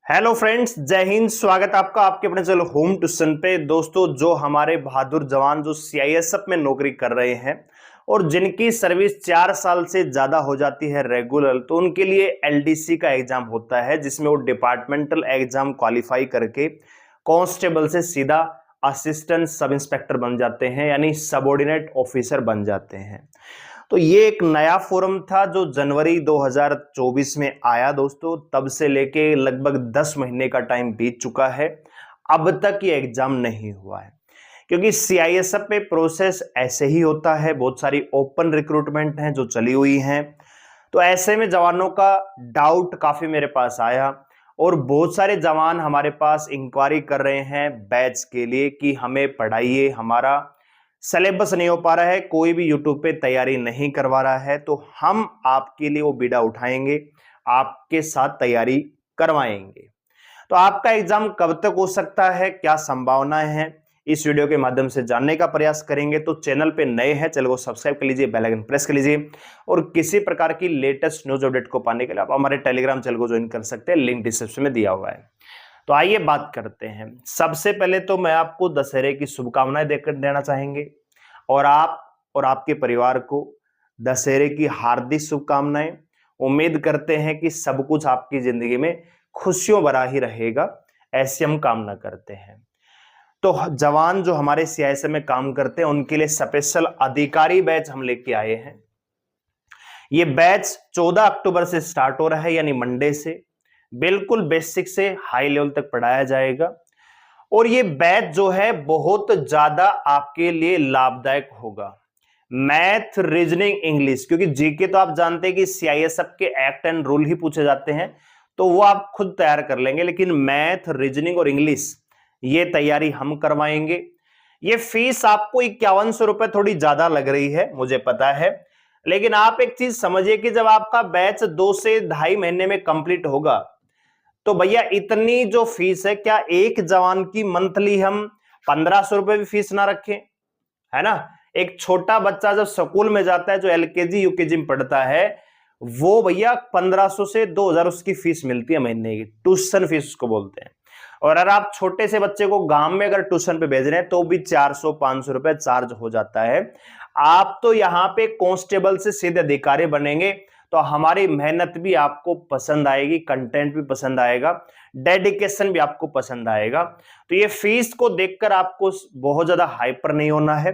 Hello friends, जय हिंद। स्वागत आपका आपके अपने चलो होम ट्यूशन पे। दोस्तों, जो हमारे बहादुर जवान जो सीआईएसएफ में नौकरी कर रहे हैं और जिनकी सर्विस 4 साल से ज्यादा हो जाती है रेगुलर, तो उनके लिए एलडीसी का एग्जाम होता है, जिसमें वो डिपार्टमेंटल एग्जाम क्वालिफाई करके कांस्टेबल से सीधा असिस्टेंट सब इंस्पेक्टर बन जाते हैं, यानी सबऑर्डिनेट ऑफिसर बन जाते हैं। तो ये एक नया फोरम था जो जनवरी 2024 में आया दोस्तों। तब से लेके लगभग 10 महीने का टाइम बीत चुका है, अब तक ये एग्जाम नहीं हुआ है। क्योंकि सीआईएसएफ पे प्रोसेस ऐसे ही होता है, बहुत सारी ओपन रिक्रूटमेंट हैं जो चली हुई हैं। तो ऐसे में जवानों का डाउट काफी मेरे पास आया और बहुत सारे जवान हमारे पास इंक्वायरी कर रहे हैं बैच के लिए कि हमें पढ़ाइए, हमारा सिलेबस नहीं हो पा रहा है, कोई भी यूट्यूब पे तैयारी नहीं करवा रहा है। तो हम आपके लिए वो बीड़ा उठाएंगे, आपके साथ तैयारी करवाएंगे। तो आपका एग्जाम कब तक हो सकता है, क्या संभावनाएं हैं, इस वीडियो के माध्यम से जानने का प्रयास करेंगे। तो चैनल पे नए हैं, चैनल को सब्सक्राइब कर लीजिए, बेल आइकन प्रेस कर लीजिए और किसी प्रकार की लेटेस्ट न्यूज अपडेट को पाने के लिए आप हमारे टेलीग्राम चैनल को ज्वाइन कर सकते हैं, लिंक डिस्क्रिप्शन में दिया हुआ है। तो आइए बात करते हैं। सबसे पहले तो मैं आपको दशहरे की शुभकामनाएं देकर देना चाहेंगे और आप और आपके परिवार को दशहरे की हार्दिक शुभकामनाएं। उम्मीद करते हैं कि सब कुछ आपकी जिंदगी में खुशियों भरा ही रहेगा, ऐसी हम कामना करते हैं। तो जवान जो हमारे सीआईएसएफ में काम करते हैं उनके लिए स्पेशल अधिकारी बैच हम लेके आए हैं। ये बैच 14 अक्टूबर से स्टार्ट हो रहा है, यानी मंडे से। बिल्कुल बेसिक से हाई लेवल तक पढ़ाया जाएगा और ये बैच जो है बहुत ज्यादा आपके लिए लाभदायक होगा। मैथ, रीजनिंग, इंग्लिश, क्योंकि जीके तो आप जानते हैं कि सीआईएसएफ के एक्ट एंड रूल ही पूछे जाते हैं, तो वो आप खुद तैयार कर लेंगे। लेकिन मैथ, रीजनिंग और इंग्लिश ये तैयारी हम करवाएंगे। ये फीस आपको 5100 रुपए थोड़ी ज्यादा लग रही है, मुझे पता है, लेकिन आप एक चीज समझिए कि जब आपका बैच 2 से 2.5 महीने में कंप्लीट होगा तो भैया इतनी जो फीस है, क्या एक जवान की मंथली हम 1500 रुपए भी फीस ना रखें, है ना। एक छोटा बच्चा जब स्कूल में जाता है, जो एलकेजी यूकेजी में पढ़ता है, वो भैया 1500 से 2000 उसकी फीस मिलती है महीने की, ट्यूशन फीस उसको बोलते हैं। और अगर आप छोटे से बच्चे को गांव में अगर ट्यूशन पे भेज रहे हैं तो भी 400-500 रुपए चार्ज हो जाता है। आप तो यहां पे कांस्टेबल से सीधे अधिकारी बनेंगे, तो हमारी मेहनत भी आपको पसंद आएगी, कंटेंट भी पसंद आएगा, डेडिकेशन भी आपको पसंद आएगा। तो ये फीस को देखकर आपको बहुत ज्यादा हाइपर नहीं होना है,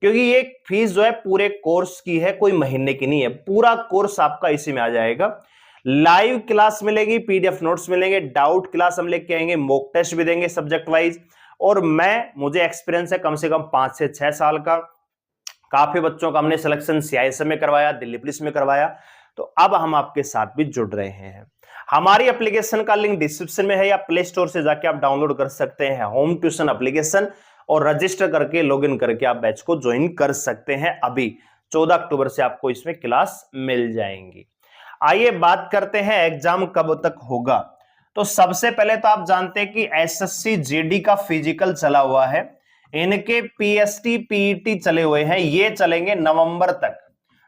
क्योंकि ये फीस जो है पूरे कोर्स की है, कोई महीने की नहीं है। पूरा कोर्स आपका इसी में आ जाएगा। लाइव क्लास मिलेगी, पीडीएफ नोट्स मिलेंगे, डाउट क्लास हम लेके आएंगे, मॉक टेस्ट भी देंगे सब्जेक्ट वाइज। और मुझे एक्सपीरियंस है कम से कम 5 से 6 साल का। काफी बच्चों का हमने सिलेक्शन सीआईएसएफ में करवाया, दिल्ली पुलिस में करवाया। तो अब हम आपके साथ भी जुड़ रहे हैं। हमारी एप्लीकेशन का लिंक डिस्क्रिप्शन में है, या प्ले स्टोर से जाके आप डाउनलोड कर सकते हैं होम ट्यूशन एप्लीकेशन और रजिस्टर करके लॉगिन करके आप बैच को ज्वाइन कर सकते हैं। अभी 14 अक्टूबर से आपको इसमें क्लास मिल जाएंगी। आइए बात करते हैं एग्जाम कब तक होगा। तो सबसे पहले तो आप जानते हैं कि एसएससी जीडी का फिजिकल चला हुआ है, इनके पीएसटी पीईटी चले हुए हैं, ये चलेंगे नवंबर तक।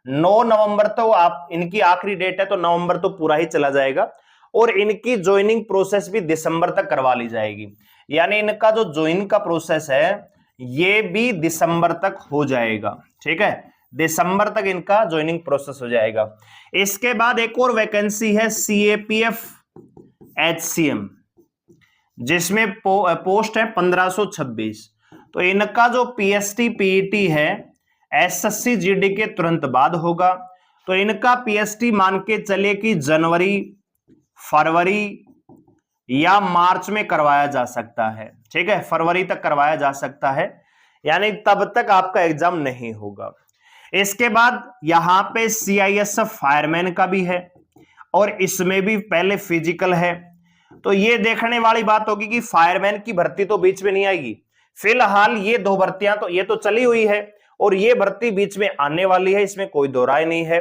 9 नवंबर तो आप इनकी आखिरी डेट है, तो नवंबर तो पूरा ही चला जाएगा। और इनकी ज्वाइनिंग प्रोसेस भी दिसंबर तक करवा ली जाएगी, यानी इनका जो ज्वाइन का प्रोसेस है ये भी दिसंबर तक हो जाएगा। ठीक है, दिसंबर तक इनका ज्वाइनिंग प्रोसेस हो जाएगा। इसके बाद एक और वैकेंसी है सीएपीएफ एचसीएम, जिसमें पोस्ट है 1526। तो इनका जो पीएसटी पीईटी है एसएससी जीडी के तुरंत बाद होगा। तो इनका पीएसटी मान के चलिए कि जनवरी, फरवरी या मार्च में करवाया जा सकता है। ठीक है, फरवरी तक करवाया जा सकता है, यानी तब तक आपका एग्जाम नहीं होगा। इसके बाद यहां पे सीआईएसएफ फायरमैन का भी है और इसमें भी पहले फिजिकल है। तो ये देखने वाली बात होगी कि फायरमैन की भर्ती तो बीच में नहीं आएगी। फिलहाल ये 2 भर्तियां तो ये तो चली हुई है और ये भर्ती बीच में आने वाली है, इसमें कोई दो राय नहीं है।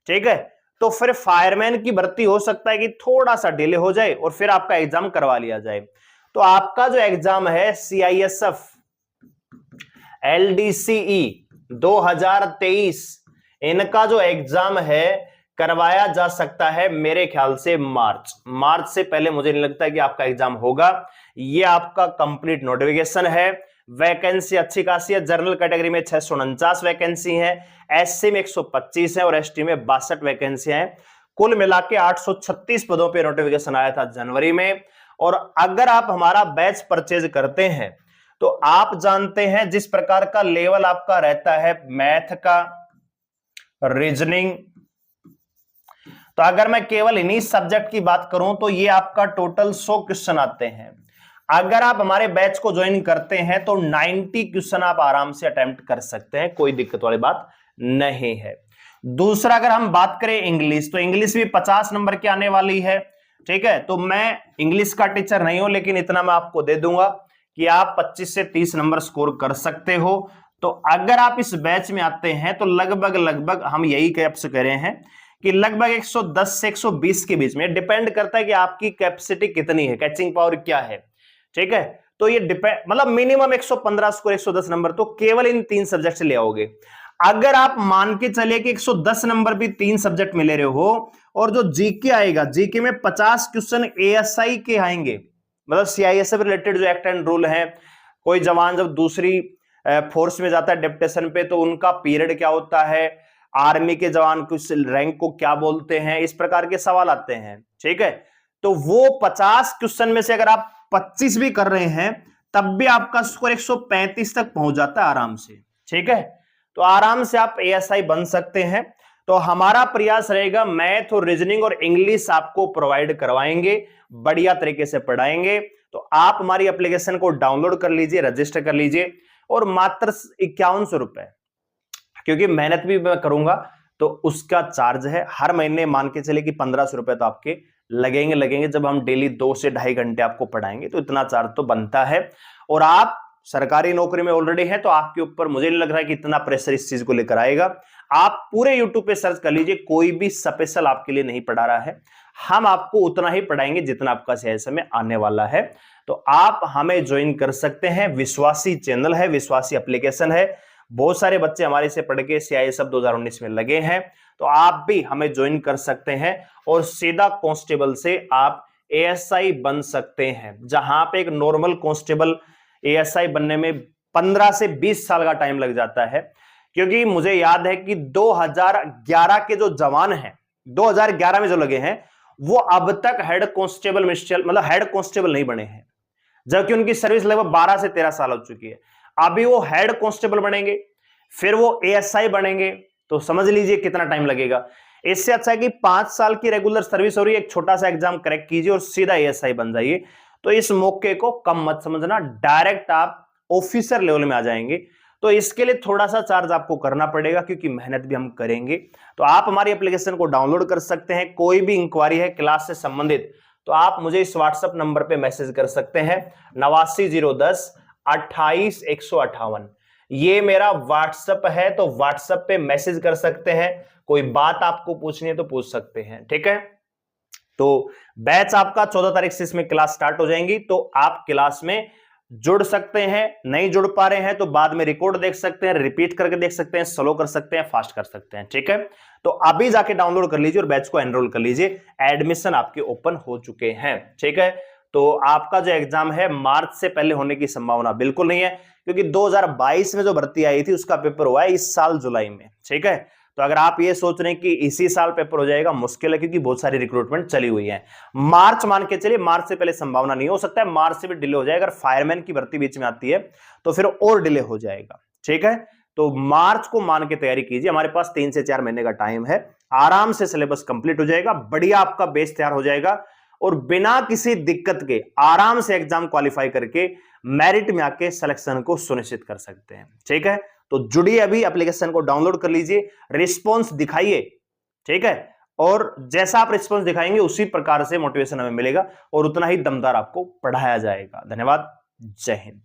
ठीक है, तो फिर फायरमैन की भर्ती हो सकता है कि थोड़ा सा डिले हो जाए और फिर आपका एग्जाम करवा लिया जाए। तो आपका जो एग्जाम है सीआईएसएफ एलडीसीई 2023, इनका जो एग्जाम है करवाया जा सकता है मेरे ख्याल से मार्च से पहले मुझे नहीं लगता कि आपका एग्जाम होगा। ये आपका कंप्लीट नोटिफिकेशन है। वैकेंसी अच्छी खासी है। जनरल कैटेगरी में 649 वैकेंसी है, एससी में 125 है और एसटी में 62 वैकेंसियां हैं। कुल मिला के 836 पदों पे नोटिफिकेशन आया था जनवरी में। और अगर आप हमारा बैच परचेज करते हैं तो आप जानते हैं जिस प्रकार का लेवल आपका रहता है मैथ का, रीजनिंग, तो अगर मैं केवल इन्हीं सब्जेक्ट की बात करूं तो ये आपका टोटल 100 क्वेश्चन आते हैं। अगर आप हमारे बैच को ज्वाइन करते हैं तो 90 क्वेश्चन आप आराम से अटेम्प्ट कर सकते हैं, कोई दिक्कत वाली बात नहीं है। दूसरा, अगर हम बात करें इंग्लिश, तो इंग्लिश भी 50 नंबर की आने वाली है। ठीक है, तो मैं इंग्लिश का टीचर नहीं हूं, लेकिन इतना मैं आपको दे दूंगा कि आप 25 से 30 नंबर स्कोर कर सकते हो। तो अगर आप इस बैच में आते हैं तो लगभग हम यही कैप्स कर रहे हैं कि लगभग 110 से 120 के बीच में, डिपेंड करता है कि आपकी कैपेसिटी कितनी है, कैचिंग पावर क्या है। ठीक है, तो ये डिपेंड, मतलब मिनिमम 115 स्कोर, 110 नंबर तो केवल इन 3 सब्जेक्ट से ले आओगे। अगर आप मान के चले कि 110 नंबर भी 3 सब्जेक्ट में ले रहे हो और जो जीके आएगा, जीके में 50 क्वेश्चन एएसआई के आएंगे, मतलब सीआईएसएफ रिलेटेड जो एक्ट एंड रूल है, कोई जवान जब दूसरी फोर्स में जाता है डेप्यूटेशन पे तो उनका पीरियड क्या होता है, आर्मी के जवान कुछ रैंक को क्या बोलते हैं, इस प्रकार के सवाल आते हैं। ठीक है, तो वो 50 क्वेश्चन में से अगर आप 25 भी कर रहे हैं तब भी आपका स्कोर 135 तक पहुंच जाता है आराम से। ठीक है, तो आराम से आप एएसआई बन सकते हैं। तो हमारा प्रयास रहेगा मैथ और रीजनिंग और इंग्लिश आपको प्रोवाइड करवाएंगे, बढ़िया तरीके से पढ़ाएंगे। तो आप हमारी एप्लीकेशन को डाउनलोड कर लीजिए, रजिस्टर कर लीजिए और मात्र 5100 रुपए, क्योंकि मेहनत भी मैं करूंगा तो उसका चार्ज है। हर महीने मान के चले कि 1500 रुपए तो आपके लगेंगे। जब हम डेली 2 से 2.5 घंटे आपको पढ़ाएंगे तो इतना चार्ज तो बनता है। और आप सरकारी नौकरी में ऑलरेडी है तो आपके ऊपर मुझे नहीं लग रहा है कि इतना प्रेशर इस चीज को लेकर आएगा। आप पूरे यूट्यूब पे सर्च कर लीजिए, कोई भी स्पेशल आपके लिए नहीं पढ़ा रहा है। हम आपको उतना ही पढ़ाएंगे जितना आपका सीआईएसएफ में आने वाला है। तो आप हमें ज्वाइन कर सकते हैं। विश्वासी चैनल है, विश्वासी एप्लीकेशन है। बहुत सारे बच्चे हमारे से पढ़ के सीआईएसएफ 2019 में लगे हैं, तो आप भी हमें ज्वाइन कर सकते हैं और सीधा कांस्टेबल से आप एएसआई बन सकते हैं। जहां पे एक नॉर्मल कांस्टेबल एएसआई बनने में 15 से 20 साल का टाइम लग जाता है। क्योंकि मुझे याद है कि 2011 के जो जवान हैं, 2011 में जो लगे हैं, वो अब तक हेड कांस्टेबल मतलब हेड कांस्टेबल नहीं बने हैं, जबकि उनकी सर्विस लगभग 12 से 13 साल हो चुकी है। अभी वो हेड कांस्टेबल बनेंगे, फिर वो एएसआई बनेंगे, तो समझ लीजिए कितना टाइम लगेगा। इससे अच्छा है कि 5 साल की रेगुलर सर्विस हो रही है, एक छोटा सा एग्जाम क्रैक कीजिए और सीधा एएसआई बन जाइए। तो इस मौके को कम मत समझना, डायरेक्ट आप ऑफिसर लेवल में आ जाएंगे। तो इसके लिए थोड़ा सा चार्ज आपको करना पड़ेगा, क्योंकि मेहनत भी हम करेंगे। तो आप हमारी एप्लीकेशन को डाउनलोड कर सकते हैं। कोई भी इंक्वायरी है क्लास से संबंधित तो आप मुझे इस व्हाट्सएप नंबर पे मैसेज कर सकते हैं, 89010 28 158। ये मेरा व्हाट्सएप है, तो व्हाट्सएप पे मैसेज कर सकते हैं। कोई बात आपको पूछनी है तो पूछ सकते हैं। ठीक है, तो बैच आपका 14 तारीख से इसमें क्लास स्टार्ट हो जाएंगी, तो आप क्लास में जुड़ सकते हैं। नहीं जुड़ पा रहे हैं तो बाद में रिकॉर्ड देख सकते हैं, रिपीट करके देख सकते हैं, स्लो कर सकते हैं, फास्ट कर सकते हैं। ठीक है, तो अभी जाके डाउनलोड कर लीजिए और बैच को एनरोल कर लीजिए। एडमिशन आपके ओपन हो चुके हैं। ठीक है, तो आपका जो एग्जाम है मार्च से पहले होने की संभावना बिल्कुल नहीं है, क्योंकि 2022 में जो भर्ती आई थी उसका पेपर हुआ है इस साल जुलाई में। ठीक है, तो अगर आप ये सोच रहे हैं कि इसी साल पेपर हो जाएगा, मुश्किल है, क्योंकि बहुत सारी रिक्रूटमेंट चली हुई है। मार्च मान के चलिए, मार्च से पहले संभावना नहीं हो सकता है, मार्च से भी डिले हो जाएगा। अगर फायरमैन की भर्ती बीच में आती है तो फिर और डिले हो जाएगा। ठीक है, तो मार्च को मान के तैयारी कीजिए। हमारे पास 3 से 4 महीने का टाइम है, आराम से सिलेबस कंप्लीट हो जाएगा, बढ़िया आपका बेस तैयार हो जाएगा और बिना किसी दिक्कत के आराम से एग्जाम क्वालिफाई करके मेरिट में आके सिलेक्शन को सुनिश्चित कर सकते हैं। ठीक है, तो जुड़िए, अभी एप्लीकेशन को डाउनलोड कर लीजिए, रिस्पॉन्स दिखाइए। ठीक है, और जैसा आप रिस्पॉन्स दिखाएंगे उसी प्रकार से मोटिवेशन हमें मिलेगा और उतना ही दमदार आपको पढ़ाया जाएगा। धन्यवाद, जय हिंद।